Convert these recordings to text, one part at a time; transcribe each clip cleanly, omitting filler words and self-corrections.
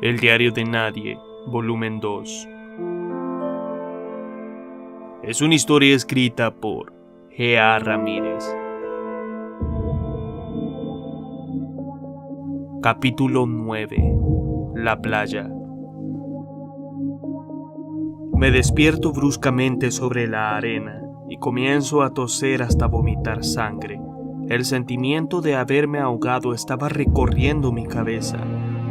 El diario de nadie, volumen 2. Es una historia escrita por G.A. Ramírez. Capítulo 9. La playa. Me despierto bruscamente sobre la arena y comienzo a toser hasta vomitar sangre. El sentimiento de haberme ahogado estaba recorriendo mi cabeza.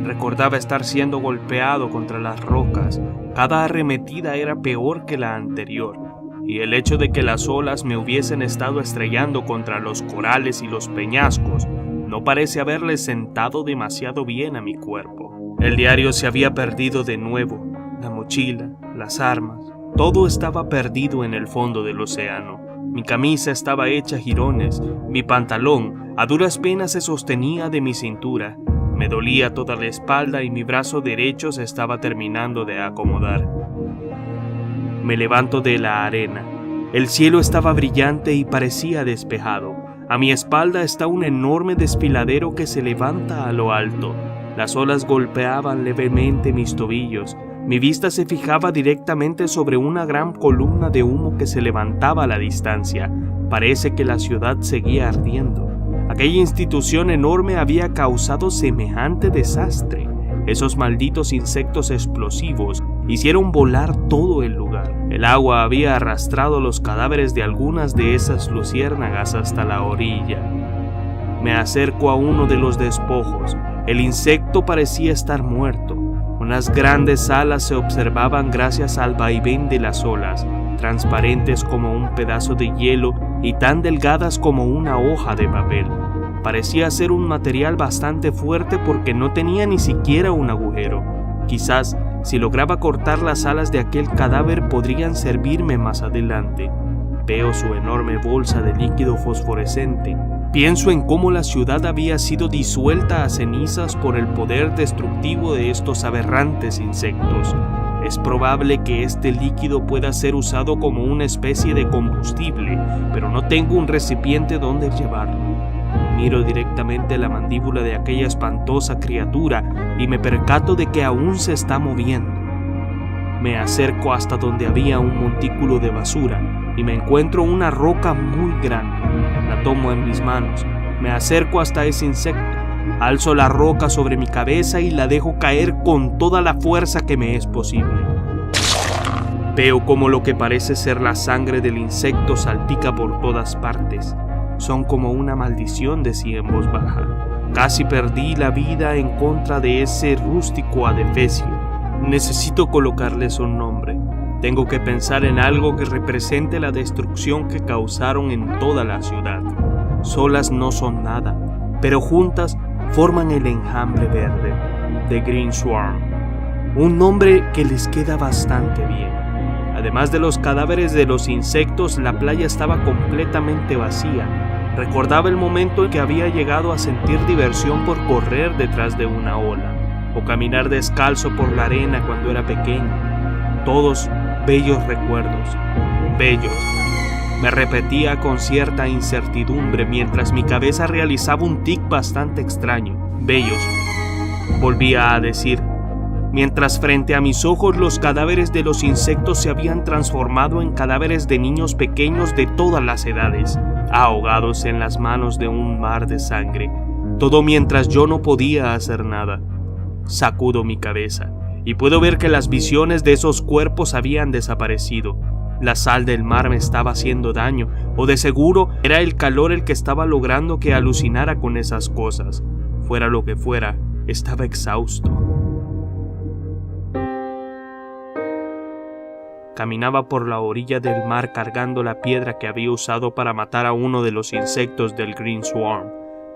Recordaba estar siendo golpeado contra las rocas. Cada arremetida era peor que la anterior, y el hecho de que las olas me hubiesen estado estrellando contra los corales y los peñascos no parece haberle sentado demasiado bien a mi cuerpo. El diario se había perdido de nuevo, la mochila, las armas, todo estaba perdido en el fondo del océano. Mi camisa estaba hecha jirones, mi pantalón a duras penas se sostenía de mi cintura. Me dolía toda la espalda y mi brazo derecho se estaba terminando de acomodar. Me levanto de la arena. El cielo estaba brillante y parecía despejado. A mi espalda está un enorme desfiladero que se levanta a lo alto. Las olas golpeaban levemente mis tobillos. Mi vista se fijaba directamente sobre una gran columna de humo que se levantaba a la distancia. Parece que la ciudad seguía ardiendo. Aquella institución enorme había causado semejante desastre. Esos malditos insectos explosivos hicieron volar todo el lugar. El agua había arrastrado los cadáveres de algunas de esas luciérnagas hasta la orilla. Me acerco a uno de los despojos. El insecto parecía estar muerto. Unas grandes alas se observaban gracias al vaivén de las olas, transparentes como un pedazo de hielo y tan delgadas como una hoja de papel. Parecía ser un material bastante fuerte porque no tenía ni siquiera un agujero. Quizás, si lograba cortar las alas de aquel cadáver, podrían servirme más adelante. Veo su enorme bolsa de líquido fosforescente. Pienso en cómo la ciudad había sido disuelta a cenizas por el poder destructivo de estos aberrantes insectos. Es probable que este líquido pueda ser usado como una especie de combustible, pero no tengo un recipiente donde llevarlo. Miro directamente la mandíbula de aquella espantosa criatura y me percato de que aún se está moviendo. Me acerco hasta donde había un montículo de basura y me encuentro una roca muy grande. La tomo en mis manos, me acerco hasta ese insecto, alzo la roca sobre mi cabeza y la dejo caer con toda la fuerza que me es posible. Veo como lo que parece ser la sangre del insecto salpica por todas partes. Son como una maldición, decía en voz baja. Casi perdí la vida en contra de ese rústico adefesio. Necesito colocarles un nombre. Tengo que pensar en algo que represente la destrucción que causaron en toda la ciudad. Solas no son nada, pero juntas forman el enjambre verde, The Green Swarm. Un nombre que les queda bastante bien. Además de los cadáveres de los insectos, la playa estaba completamente vacía. Recordaba el momento en que había llegado a sentir diversión por correr detrás de una ola, o caminar descalzo por la arena cuando era pequeño. Todos bellos recuerdos, bellos. Me repetía con cierta incertidumbre mientras mi cabeza realizaba un tic bastante extraño. Bellos, volvía a decir, mientras frente a mis ojos los cadáveres de los insectos se habían transformado en cadáveres de niños pequeños de todas las edades, ahogados en las manos de un mar de sangre. Todo mientras yo no podía hacer nada. Sacudo mi cabeza y puedo ver que las visiones de esos cuerpos habían desaparecido. La sal del mar me estaba haciendo daño, o de seguro era el calor el que estaba logrando que alucinara con esas cosas. Fuera lo que fuera, estaba exhausto. Caminaba por la orilla del mar cargando la piedra que había usado para matar a uno de los insectos del Green Swarm,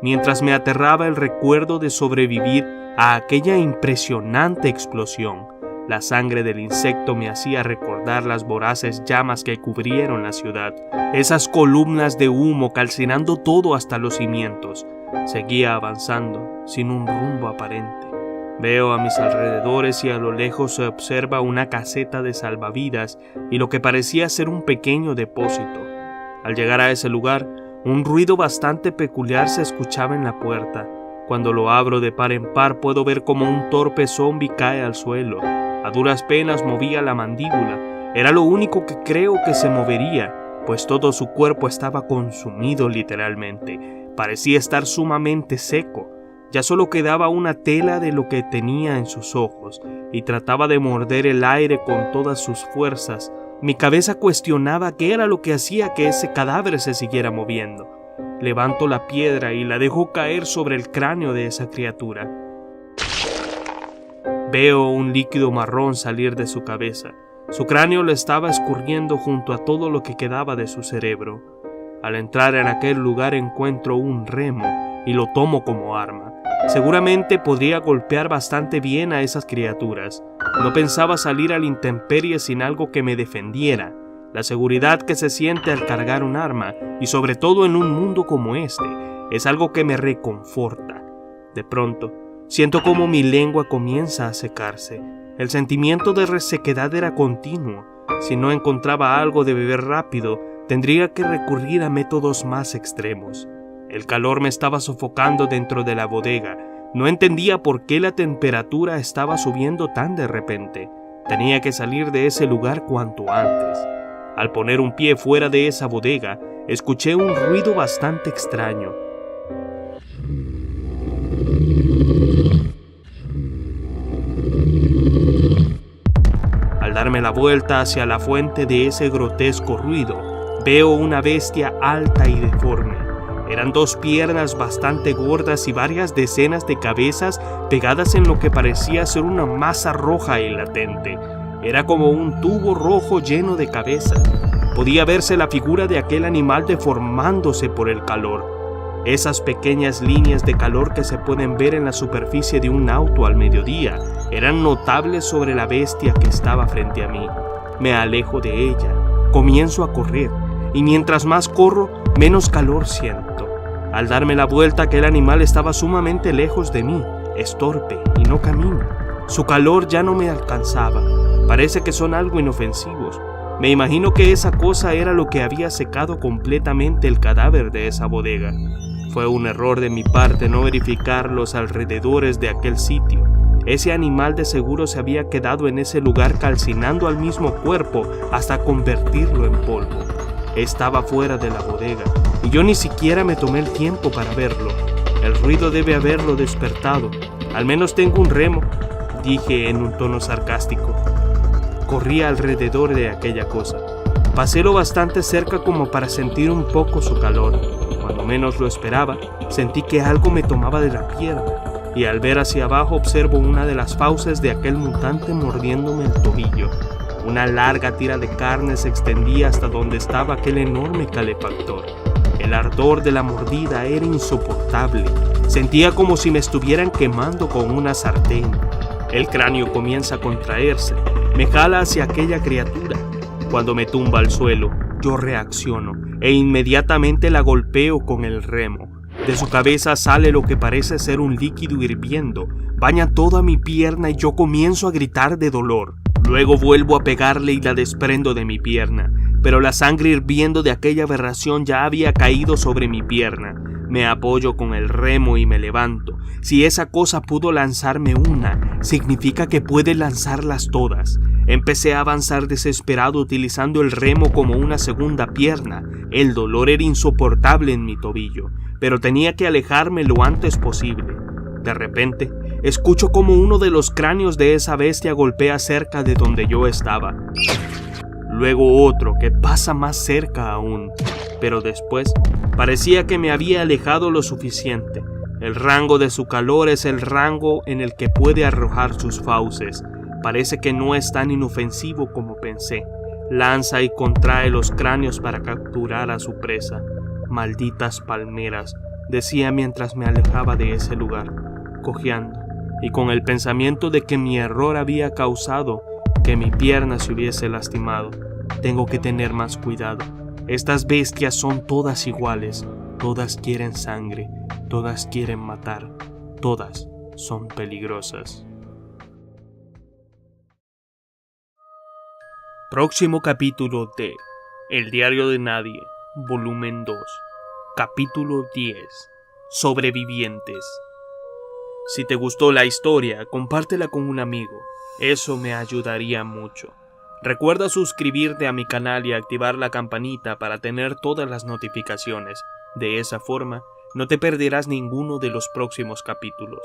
mientras me aterraba el recuerdo de sobrevivir a aquella impresionante explosión. La sangre del insecto me hacía recordar las voraces llamas que cubrieron la ciudad, esas columnas de humo calcinando todo hasta los cimientos. Seguía avanzando, sin un rumbo aparente. Veo a mis alrededores y a lo lejos se observa una caseta de salvavidas y lo que parecía ser un pequeño depósito. Al llegar a ese lugar, un ruido bastante peculiar se escuchaba en la puerta. Cuando lo abro de par en par puedo ver como un torpe zombi cae al suelo. A duras penas movía la mandíbula. Era lo único que creo que se movería, pues todo su cuerpo estaba consumido literalmente. Parecía estar sumamente seco. Ya solo quedaba una tela de lo que tenía en sus ojos, y trataba de morder el aire con todas sus fuerzas. Mi cabeza cuestionaba qué era lo que hacía que ese cadáver se siguiera moviendo. Levanto la piedra y la dejo caer sobre el cráneo de esa criatura. Veo un líquido marrón salir de su cabeza. Su cráneo le estaba escurriendo junto a todo lo que quedaba de su cerebro. Al entrar en aquel lugar encuentro un remo y lo tomo como arma. Seguramente podría golpear bastante bien a esas criaturas. No pensaba salir a la intemperie sin algo que me defendiera. La seguridad que se siente al cargar un arma, y sobre todo en un mundo como este, es algo que me reconforta. De pronto, siento como mi lengua comienza a secarse. El sentimiento de resequedad era continuo. Si no encontraba algo de beber rápido, tendría que recurrir a métodos más extremos. El calor me estaba sofocando dentro de la bodega. No entendía por qué la temperatura estaba subiendo tan de repente. Tenía que salir de ese lugar cuanto antes. Al poner un pie fuera de esa bodega, escuché un ruido bastante extraño. Al darme la vuelta hacia la fuente de ese grotesco ruido, veo una bestia alta y deforme. Eran 2 piernas bastante gordas y varias decenas de cabezas pegadas en lo que parecía ser una masa roja y latente. Era como un tubo rojo lleno de cabezas. Podía verse la figura de aquel animal deformándose por el calor. Esas pequeñas líneas de calor que se pueden ver en la superficie de un auto al mediodía eran notables sobre la bestia que estaba frente a mí. Me alejo de ella, comienzo a correr, y mientras más corro, menos calor siento. Al darme la vuelta, aquel animal estaba sumamente lejos de mí, es torpe y no camina. Su calor ya no me alcanzaba. Parece que son algo inofensivos. Me imagino que esa cosa era lo que había secado completamente el cadáver de esa bodega. Fue un error de mi parte no verificar los alrededores de aquel sitio. Ese animal de seguro se había quedado en ese lugar calcinando al mismo cuerpo hasta convertirlo en polvo. Estaba fuera de la bodega y yo ni siquiera me tomé el tiempo para verlo. El ruido debe haberlo despertado. Al menos tengo un remo, dije en un tono sarcástico. Corrí alrededor de aquella cosa. Pasé lo bastante cerca como para sentir un poco su calor. Cuando menos lo esperaba, sentí que algo me tomaba de la pierna, y al ver hacia abajo observo una de las fauces de aquel mutante mordiéndome el tobillo. Una larga tira de carne se extendía hasta donde estaba aquel enorme calefactor. El ardor de la mordida era insoportable. Sentía como si me estuvieran quemando con una sartén. El cráneo comienza a contraerse. Me jala hacia aquella criatura. Cuando me tumba al suelo, yo reacciono e inmediatamente la golpeo con el remo. De su cabeza sale lo que parece ser un líquido hirviendo. Baña toda mi pierna y yo comienzo a gritar de dolor. Luego vuelvo a pegarle y la desprendo de mi pierna, pero la sangre hirviendo de aquella aberración ya había caído sobre mi pierna. Me apoyo con el remo y me levanto. Si esa cosa pudo lanzarme una, significa que puede lanzarlas todas. Empecé a avanzar desesperado utilizando el remo como una segunda pierna. El dolor era insoportable en mi tobillo, pero tenía que alejarme lo antes posible. De repente, escucho como uno de los cráneos de esa bestia golpea cerca de donde yo estaba. Luego otro que pasa más cerca aún, pero después parecía que me había alejado lo suficiente. El rango de su calor es el rango en el que puede arrojar sus fauces. Parece que no es tan inofensivo como pensé. Lanza y contrae los cráneos para capturar a su presa. Malditas palmeras, decía mientras me alejaba de ese lugar, cojeando, y con el pensamiento de que mi error había causado que mi pierna se hubiese lastimado. Tengo que tener más cuidado. Estas bestias son todas iguales. Todas quieren sangre. Todas quieren matar. Todas son peligrosas. Próximo capítulo de El diario de nadie, volumen 2, capítulo 10, Sobrevivientes. Si te gustó la historia, compártela con un amigo. Eso me ayudaría mucho. Recuerda suscribirte a mi canal y activar la campanita para tener todas las notificaciones. De esa forma, no te perderás ninguno de los próximos capítulos.